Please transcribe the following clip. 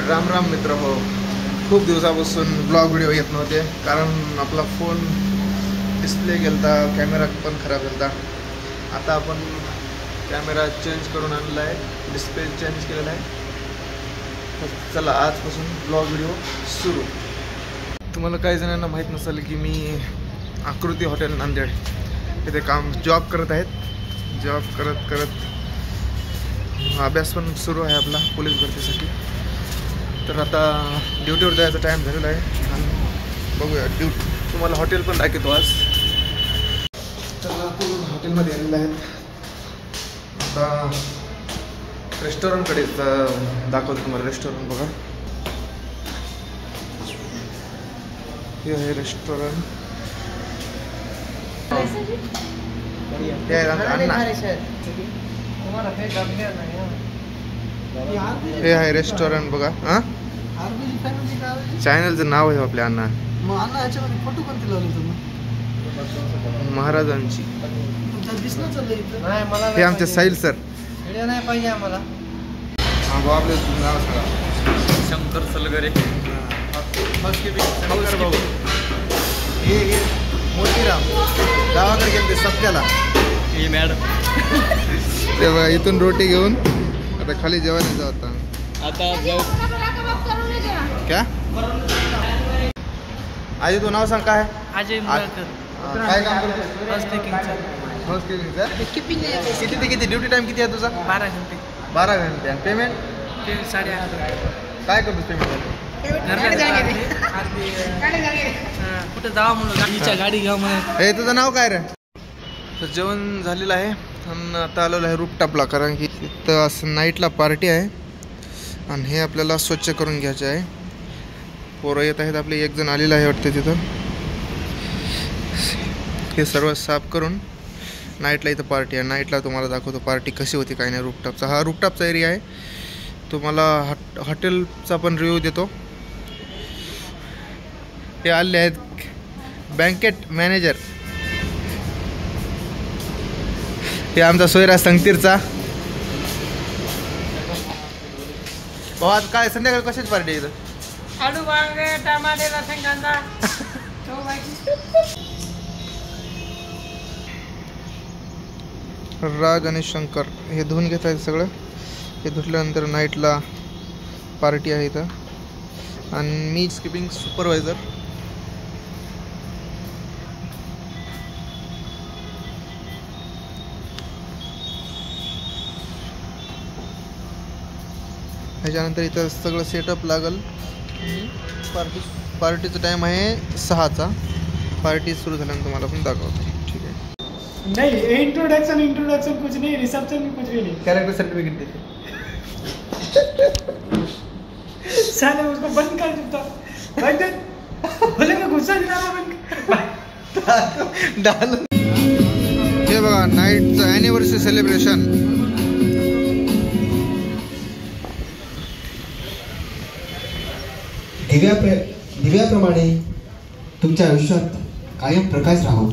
राम राम मित्र हो. खूप दिवसापासून ब्लॉग व्हिडिओ येत नव्हते कारण आपला फोन डिस्प्ले गेलता, कॅमेरा पण खराब गेलता. आता आपण कॅमेरा चेंज करून आणला आहे, डिस्प्ले चेंज केलेला आहे. तर चला आजपासून ब्लॉग व्हिडिओ सुरू. तुम्हाला काही जणांना माहीत नसेल की मी आकृती हॉटेल नांदेड इथे जॉब करत आहेत. जॉब करत करत अभ्यास पण सुरू आहे आपला पोलीस भरतीसाठी. तर आता ड्युटीवर जायचा टाईम झालेला आहे आणि बघूया तुम्हाला हॉटेल पण दाखवतो आज. तर आपण हॉटेलमध्ये आलेलं आहेत. आता रेस्टॉरंटकडे दाखवतो तुम्हाला. रेस्टॉरंट बघा, हे आहे रेस्टॉरंट. हे आहे रेस्टॉरंट बघा. हां, चॅनलचं नाव आहे आपल्या अण्णा महाराजांची. हे आमचे साहिल सर. आपले नाव सांगा. शंकर सलगरे. हे मोतीराम गावाकडे गेले सत्याला. हे मॅडम ते बघा, इथून रोटी घेऊन आता खाली जेवायला जाऊ. आता जाऊ. क्या आजी तू नाव सांग काय? अजय काय काम करतो? किती ते किती ड्युटी टाइम किती आहे तुझा? 12 घंटे. 12 घंटे. आणि पेमेंट? 8.5. काय करतोस पेमेंट? कुठं जावा म्हणून गाडीच्या गाडी घ्या म्हणून. हे तुझं नाव काय रे? तर जेवण झालेलं आहे आणि आता आलेलं आहे रूपटॉपला, कारण की इथं असं नाईटला पार्टी आहे आणि हे आपल्याला स्वच्छ करून घ्यायचे आहे. पोरं येत आहेत आपले. एक जण आलेलं आहे वाटतं तिथं. हे सर्व साफ करून नाईटला इथं पार्टी आहे. नाईटला तुम्हाला दाखवतो पार्टी कशी होती काय नाही. रूपटॉपचा हा रूपटॉपचा एरिया आहे. तुम्हाला हॉटेलचा पण रिव्ह्यू देतो. हे आले आहेत बँकेट मॅनेजर. हे आमचा सोयराज संगतीरचा भाऊ. आज काय संध्याकाळी कशाची पार्टी आहे इथं? आलू वांगे, टमाटे, लसूण, कांदा. राज आणि शंकर हे धुवून घेत आहेत सगळं. हे धुतल्यानंतर नाईटला पार्टी आहे इथं. आणि मी स्किपिंग सुपरवायझर. ह्याच्यानंतर इथं सगळं सेटअप लागल. पार्टीचा टाइम आहे 6चा. पार्टी सुरू झाल्यानंतर तुम्हाला पण दाखवतो. ठीक आहे. नहीं, इंट्रोडक्शन कुछ नहीं, रिसेप्शन कुछ भी नहीं. कैरेक्टर सर्टिफिकेट देते. साले उसको बंद कर देता. बोले का गुस्सा दिलाना बंद डाल. हे बघा नाईटचं ॲनिव्हर्सरी सेलिब्रेशन. दिव्याप्रमाणे तुमच्या आयुष्यात कायम प्रकाश राहो.